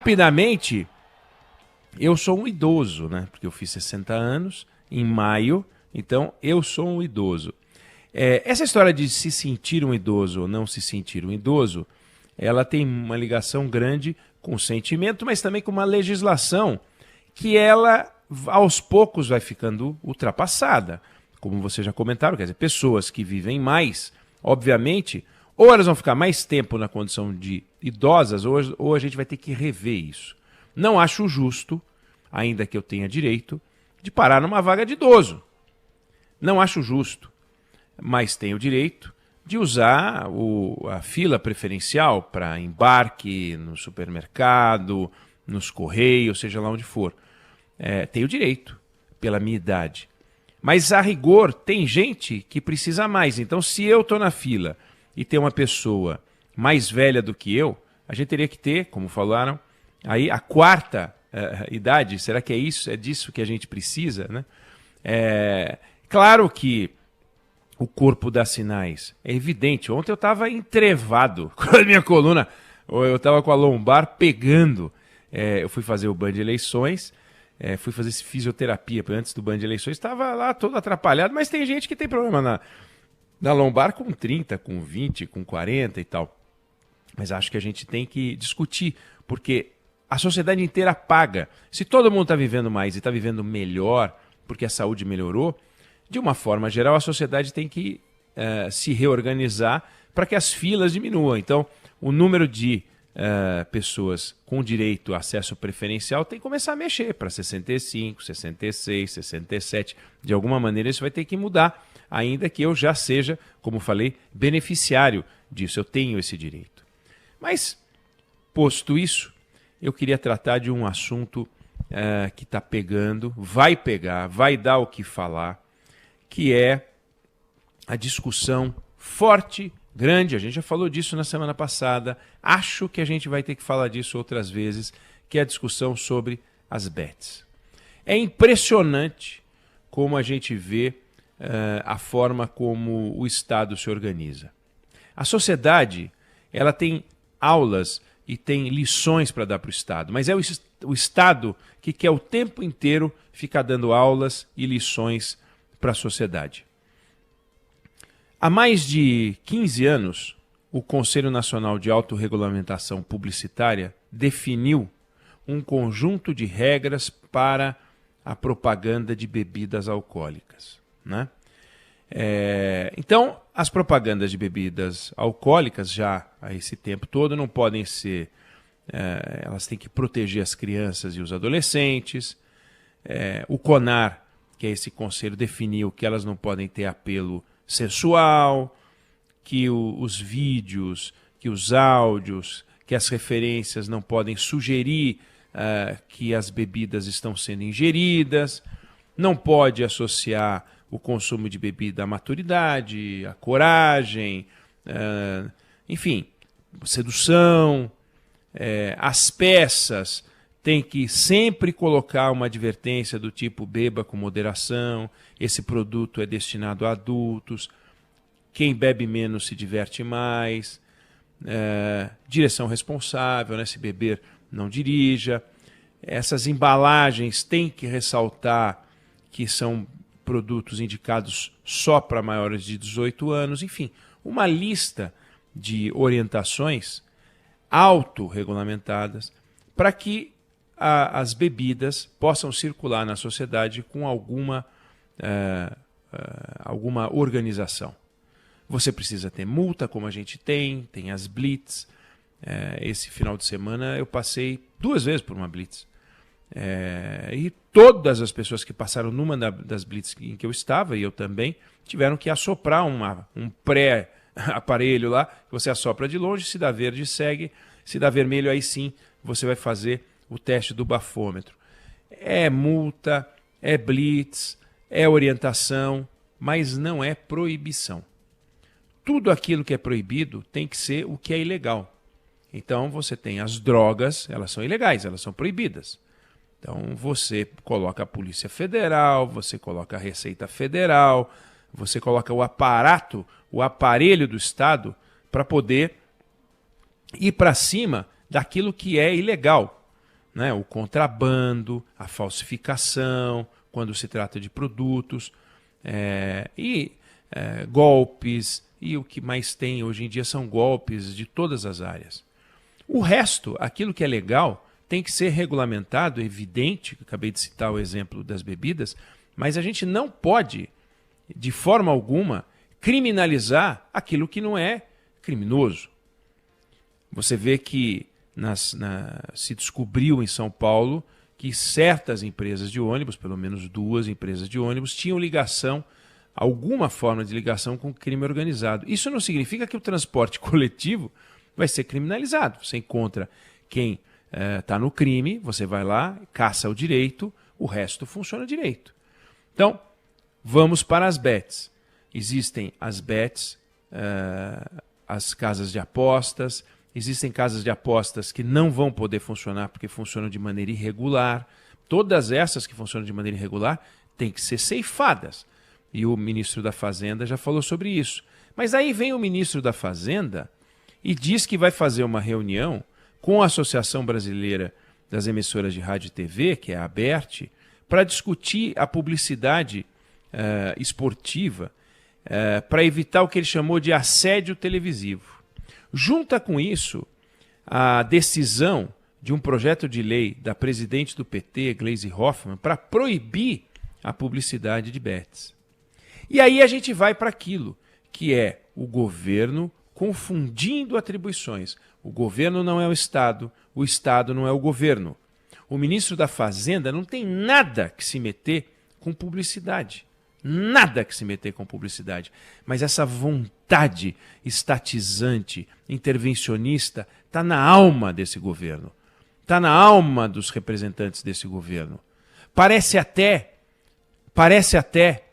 rapidamente, eu sou um idoso, né? Porque eu fiz 60 anos em maio, então eu sou um idoso. Essa história de se sentir um idoso ou não se sentir um idoso, ela tem uma ligação grande com o sentimento, mas também com uma legislação que ela, aos poucos, vai ficando ultrapassada. Como vocês já comentaram, quer dizer, pessoas que vivem mais, obviamente, ou elas vão ficar mais tempo na condição de idosas, ou a gente vai ter que rever isso. Não acho justo, ainda que eu tenha direito, de parar numa vaga de idoso. Não acho justo, mas tenho o direito de usar a fila preferencial para embarque no supermercado, nos correios, seja lá onde for. Tenho direito, pela minha idade. Mas, a rigor, tem gente que precisa mais. Então, se eu estou na fila e tem uma pessoa mais velha do que eu, a gente teria que ter, como falaram, aí a quarta idade. Será que é isso? É disso que a gente precisa, né? Claro que o corpo dá sinais. É evidente. Ontem eu estava entrevado com a minha coluna. Eu estava com a lombar pegando. Eu fui fazer o Band de Eleições. Fui fazer fisioterapia antes do Band de Eleições. Estava lá todo atrapalhado. Mas tem gente que tem problema na lombar com 30, com 20, com 40 e tal. Mas acho que a gente tem que discutir. Porque a sociedade inteira paga. Se todo mundo está vivendo mais e está vivendo melhor, porque a saúde melhorou, de uma forma geral, a sociedade tem que se reorganizar para que as filas diminuam. Então, o número de pessoas com direito a acesso preferencial tem que começar a mexer para 65, 66, 67. De alguma maneira, isso vai ter que mudar, ainda que eu já seja, como falei, beneficiário disso. Eu tenho esse direito. Mas, posto isso, eu queria tratar de um assunto que está pegando, vai pegar, vai dar o que falar, que é a discussão forte, grande, a gente já falou disso na semana passada, acho que a gente vai ter que falar disso outras vezes, que é a discussão sobre as bets. É impressionante como a gente vê a forma como o Estado se organiza. A sociedade, ela tem aulas e tem lições para dar para o Estado, mas é o Estado que quer o tempo inteiro ficar dando aulas e lições para a sociedade. Há mais de 15 anos, o Conselho Nacional de Autorregulamentação Publicitária definiu um conjunto de regras para a propaganda de bebidas alcoólicas, né? Então, as propagandas de bebidas alcoólicas, já há esse tempo todo, não podem ser... elas têm que proteger as crianças e os adolescentes. O CONAR, que é esse conselho, definiu que elas não podem ter apelo sensual, que os vídeos, que os áudios, que as referências não podem sugerir que as bebidas estão sendo ingeridas, não pode associar o consumo de bebida à maturidade, à coragem, enfim, sedução. As peças têm que sempre colocar uma advertência do tipo beba com moderação, esse produto é destinado a adultos, quem bebe menos se diverte mais, direção responsável, né? Se beber, não dirija. Essas embalagens têm que ressaltar que são produtos indicados só para maiores de 18 anos, enfim, uma lista de orientações autorregulamentadas para que as bebidas possam circular na sociedade com alguma organização. Você precisa ter multa, como a gente tem as blitz. Esse final de semana eu passei 2 vezes por uma blitz. E todas as pessoas que passaram numa das blitz em que eu estava, e eu também, tiveram que assoprar um pré-aparelho lá, que você assopra de longe, se dá verde segue, se dá vermelho aí sim você vai fazer o teste do bafômetro. É multa, é blitz, é orientação, mas não é proibição. Tudo aquilo que é proibido tem que ser o que é ilegal. Então você tem as drogas, elas são ilegais, elas são proibidas. Então você coloca a Polícia Federal, você coloca a Receita Federal, você coloca o aparato, o aparelho do Estado para poder ir para cima daquilo que é ilegal. né? O contrabando, a falsificação, quando se trata de produtos, golpes, e o que mais tem hoje em dia são golpes de todas as áreas. O resto, aquilo que é legal, tem que ser regulamentado, evidente, acabei de citar o exemplo das bebidas, mas a gente não pode, de forma alguma, criminalizar aquilo que não é criminoso. Você vê que se descobriu em São Paulo que certas empresas de ônibus, pelo menos 2 empresas de ônibus, tinham ligação, alguma forma de ligação com o crime organizado. Isso não significa que o transporte coletivo vai ser criminalizado. Você encontra quem está no crime, você vai lá, caça o direito, o resto funciona direito. Então, vamos para as bets. Existem as bets, as casas de apostas, existem casas de apostas que não vão poder funcionar porque funcionam de maneira irregular. Todas essas que funcionam de maneira irregular têm que ser ceifadas. E o ministro da Fazenda já falou sobre isso. Mas aí vem o ministro da Fazenda e diz que vai fazer uma reunião com a Associação Brasileira das Emissoras de Rádio e TV, que é a ABERT, para discutir a publicidade esportiva para evitar o que ele chamou de assédio televisivo. Junta com isso a decisão de um projeto de lei da presidente do PT, Gleisi Hoffmann, para proibir a publicidade de bets. E aí a gente vai para aquilo que é o governo confundindo atribuições. O governo não é o Estado não é o governo. O ministro da Fazenda não tem nada que se meter com publicidade. Nada que se meter com publicidade. Mas essa vontade estatizante, intervencionista, está na alma desse governo. Está na alma dos representantes desse governo. Parece até,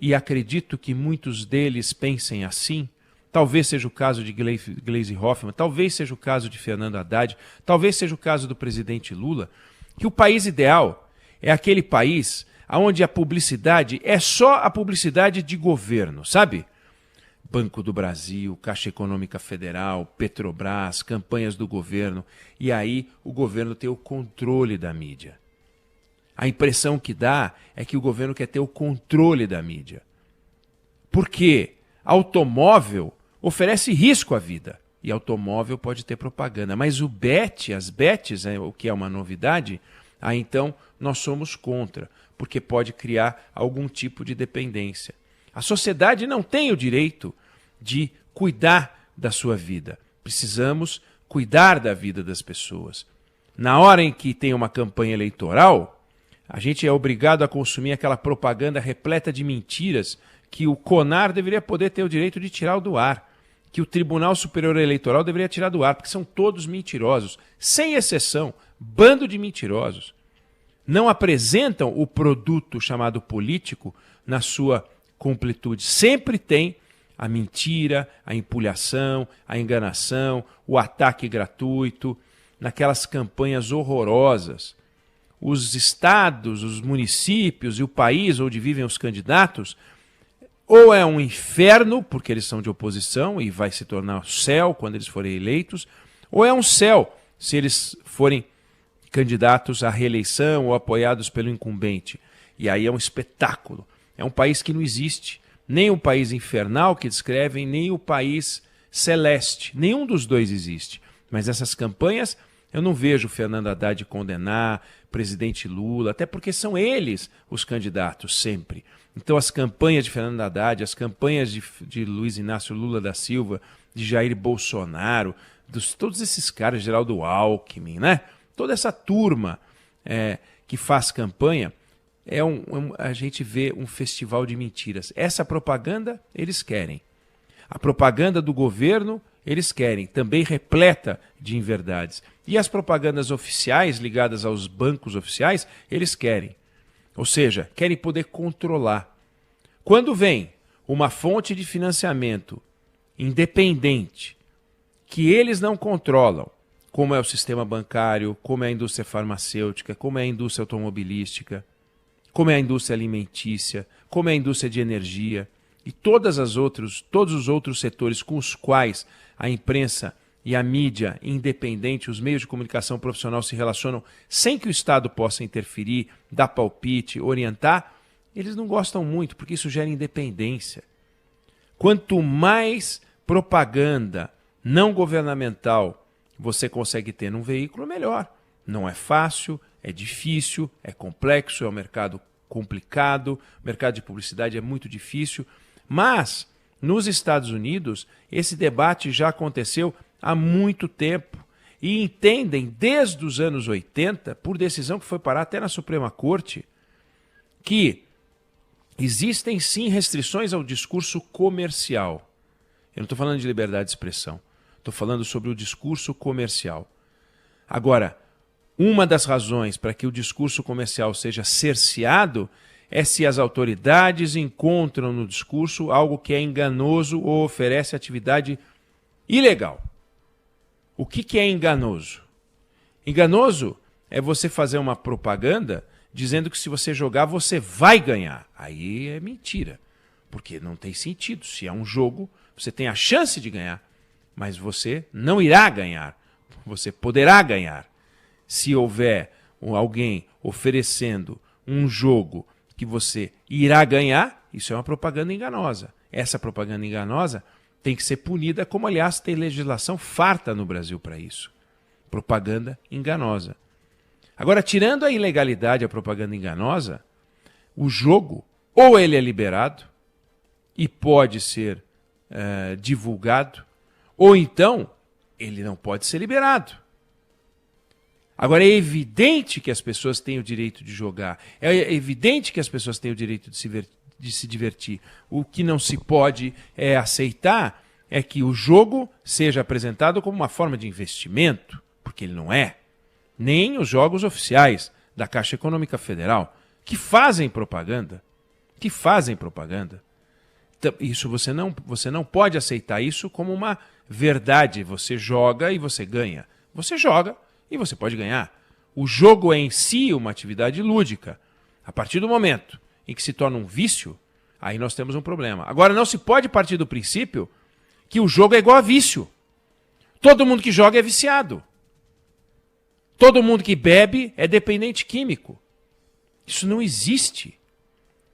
e acredito que muitos deles pensem assim, talvez seja o caso de Gleisi Hoffmann, talvez seja o caso de Fernando Haddad, talvez seja o caso do presidente Lula, que o país ideal é aquele país onde a publicidade é só a publicidade de governo, sabe? Banco do Brasil, Caixa Econômica Federal, Petrobras, campanhas do governo, e aí o governo tem o controle da mídia. A impressão que dá é que o governo quer ter o controle da mídia. Porque automóvel oferece risco à vida. E automóvel pode ter propaganda. Mas as bets, o que é uma novidade, aí então nós somos contra. Porque pode criar algum tipo de dependência. A sociedade não tem o direito de cuidar da sua vida. Precisamos cuidar da vida das pessoas. Na hora em que tem uma campanha eleitoral, a gente é obrigado a consumir aquela propaganda repleta de mentiras que o CONAR deveria poder ter o direito de tirar do ar, que o Tribunal Superior Eleitoral deveria tirar do ar, porque são todos mentirosos, sem exceção, bando de mentirosos. Não apresentam o produto chamado político na sua completude. Sempre tem a mentira, a empulhação, a enganação, o ataque gratuito, naquelas campanhas horrorosas. Os estados, os municípios e o país onde vivem os candidatos, ou é um inferno, porque eles são de oposição e vai se tornar céu quando eles forem eleitos, ou é um céu se eles forem candidatos à reeleição ou apoiados pelo incumbente. E aí é um espetáculo. É um país que não existe. Nem o país infernal que descrevem, nem o país celeste. Nenhum dos dois existe. Mas essas campanhas, eu não vejo Fernando Haddad condenar, presidente Lula, até porque são eles os candidatos sempre. Então as campanhas de Fernando Haddad, as campanhas de Luiz Inácio Lula da Silva, de Jair Bolsonaro, todos esses caras, Geraldo Alckmin, né? Toda essa turma que faz campanha, a gente vê um festival de mentiras. Essa propaganda eles querem. A propaganda do governo eles querem, também repleta de inverdades. E as propagandas oficiais ligadas aos bancos oficiais, eles querem. Ou seja, querem poder controlar. Quando vem uma fonte de financiamento independente, que eles não controlam, como é o sistema bancário, como é a indústria farmacêutica, como é a indústria automobilística, como é a indústria alimentícia, como é a indústria de energia, e todos os outros setores com os quais a imprensa e a mídia independente, os meios de comunicação profissional se relacionam sem que o Estado possa interferir, dar palpite, orientar, eles não gostam muito, porque isso gera independência. Quanto mais propaganda não governamental você consegue ter num veículo, melhor. Não é fácil, é difícil, é complexo, é um mercado complicado, o mercado de publicidade é muito difícil, mas nos Estados Unidos esse debate já aconteceu há muito tempo e entendem desde os anos 80, por decisão que foi parar até na Suprema Corte, que existem sim restrições ao discurso comercial. Eu não estou falando de liberdade de expressão, estou falando sobre o discurso comercial. Agora, uma das razões para que o discurso comercial seja cerceado é se as autoridades encontram no discurso algo que é enganoso ou oferece atividade ilegal. O que é enganoso? Enganoso é você fazer uma propaganda dizendo que se você jogar você vai ganhar. Aí é mentira, porque não tem sentido. Se é um jogo, você tem a chance de ganhar, mas você não irá ganhar. Você poderá ganhar. Se houver alguém oferecendo um jogo que você irá ganhar, isso é uma propaganda enganosa. Essa propaganda enganosa tem que ser punida, como aliás tem legislação farta no Brasil para isso. Propaganda enganosa. Agora, tirando a ilegalidade, a propaganda enganosa, o jogo, ou ele é liberado e pode ser divulgado, ou então ele não pode ser liberado. Agora, é evidente que as pessoas têm o direito de jogar, é evidente que as pessoas têm o direito de se divertir. O que não se pode aceitar é que o jogo seja apresentado como uma forma de investimento, porque ele não é. Nem os jogos oficiais da Caixa Econômica Federal, que fazem propaganda. Então, isso você não pode aceitar isso como uma verdade. Você joga e você ganha. Você joga e você pode ganhar. O jogo é em si uma atividade lúdica. A partir do momento em que se torna um vício, aí nós temos um problema. Agora, não se pode partir do princípio que o jogo é igual a vício. Todo mundo que joga é viciado. Todo mundo que bebe é dependente químico. Isso não existe.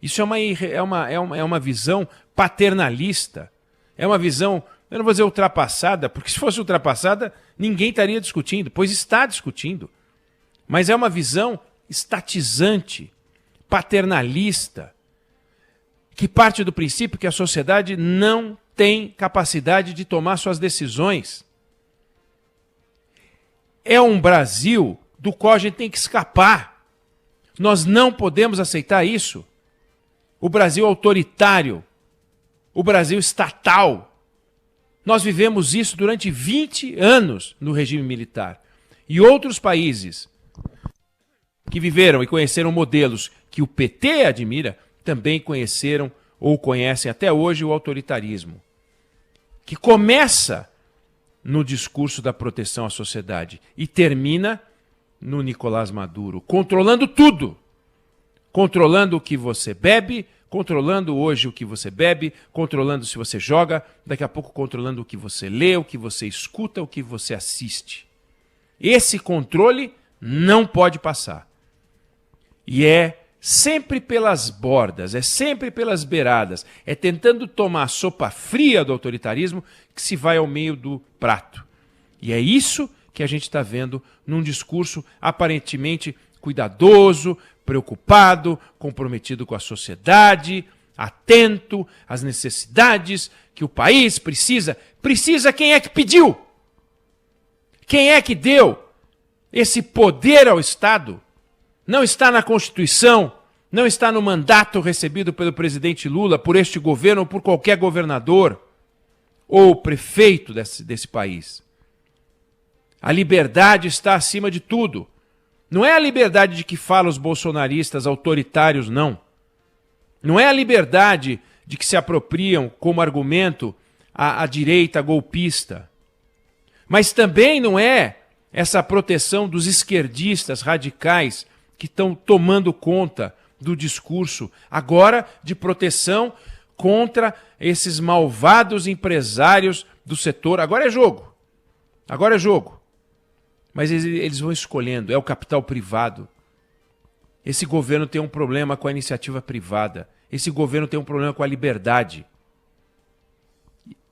Isso é uma visão paternalista. É uma visão, eu não vou dizer ultrapassada, porque se fosse ultrapassada, ninguém estaria discutindo, pois está discutindo. Mas é uma visão estatizante, paternalista, que parte do princípio que a sociedade não tem capacidade de tomar suas decisões. É um Brasil do qual a gente tem que escapar. Nós não podemos aceitar isso. O Brasil autoritário, o Brasil estatal. Nós vivemos isso durante 20 anos no regime militar. E outros países que viveram e conheceram modelos que o PT admira, também conheceram ou conhecem até hoje o autoritarismo, que começa no discurso da proteção à sociedade e termina no Nicolás Maduro, controlando tudo. Controlando o que você bebe, controlando hoje o que você bebe, controlando se você joga, daqui a pouco controlando o que você lê, o que você escuta, o que você assiste. Esse controle não pode passar. E é sempre pelas bordas, é sempre pelas beiradas, é tentando tomar a sopa fria do autoritarismo que se vai ao meio do prato. E é isso que a gente está vendo num discurso aparentemente cuidadoso, preocupado, comprometido com a sociedade, atento às necessidades que o país precisa. Precisa quem é que pediu? Quem é que deu esse poder ao Estado? Não está na Constituição, não está no mandato recebido pelo presidente Lula, por este governo ou por qualquer governador ou prefeito desse país. A liberdade está acima de tudo. Não é a liberdade de que falam os bolsonaristas autoritários, não. Não é a liberdade de que se apropriam como argumento a direita golpista. Mas também não é essa proteção dos esquerdistas radicais que estão tomando conta do discurso, agora de proteção contra esses malvados empresários do setor. Agora é jogo. Agora é jogo. Mas eles vão escolhendo, é o capital privado. Esse governo tem um problema com a iniciativa privada. Esse governo tem um problema com a liberdade.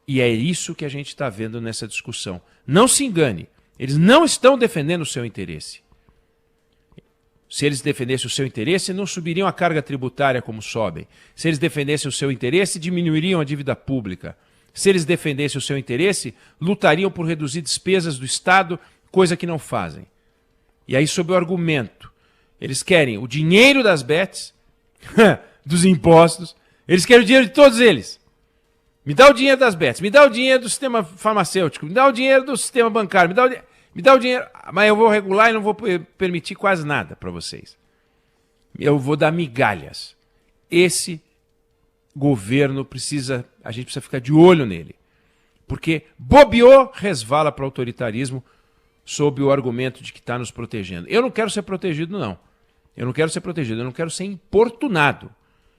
E é isso que a gente está vendo nessa discussão. Não se engane, eles não estão defendendo o seu interesse. Se eles defendessem o seu interesse, não subiriam a carga tributária como sobem. Se eles defendessem o seu interesse, diminuiriam a dívida pública. Se eles defendessem o seu interesse, lutariam por reduzir despesas do Estado, coisa que não fazem. E aí, sob o argumento, eles querem o dinheiro das bets, dos impostos, eles querem o dinheiro de todos eles. Me dá o dinheiro das bets, me dá o dinheiro do sistema farmacêutico, me dá o dinheiro do sistema bancário, me dá o dinheiro, mas eu vou regular e não vou permitir quase nada para vocês. Eu vou dar migalhas. Esse governo a gente precisa ficar de olho nele. Porque bobeou, resvala para o autoritarismo sob o argumento de que está nos protegendo. Eu não quero ser protegido, não. Eu não quero ser protegido, eu não quero ser importunado.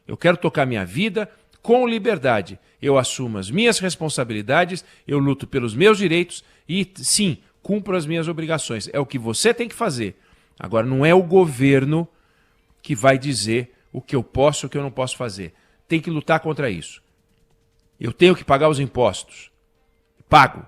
Eu quero tocar minha vida com liberdade. Eu assumo as minhas responsabilidades, eu luto pelos meus direitos e, sim, cumpro as minhas obrigações. É o que você tem que fazer. Agora, não é o governo que vai dizer o que eu posso e o que eu não posso fazer. Tem que lutar contra isso. Eu tenho que pagar os impostos. Pago.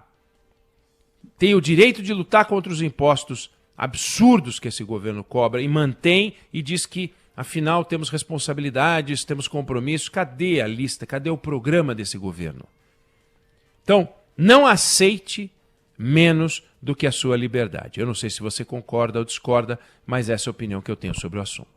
Tenho o direito de lutar contra os impostos absurdos que esse governo cobra e mantém e diz que, afinal, temos responsabilidades, temos compromissos. Cadê a lista? Cadê o programa desse governo? Então, não aceite menos do que a sua liberdade. Eu não sei se você concorda ou discorda, mas essa é a opinião que eu tenho sobre o assunto.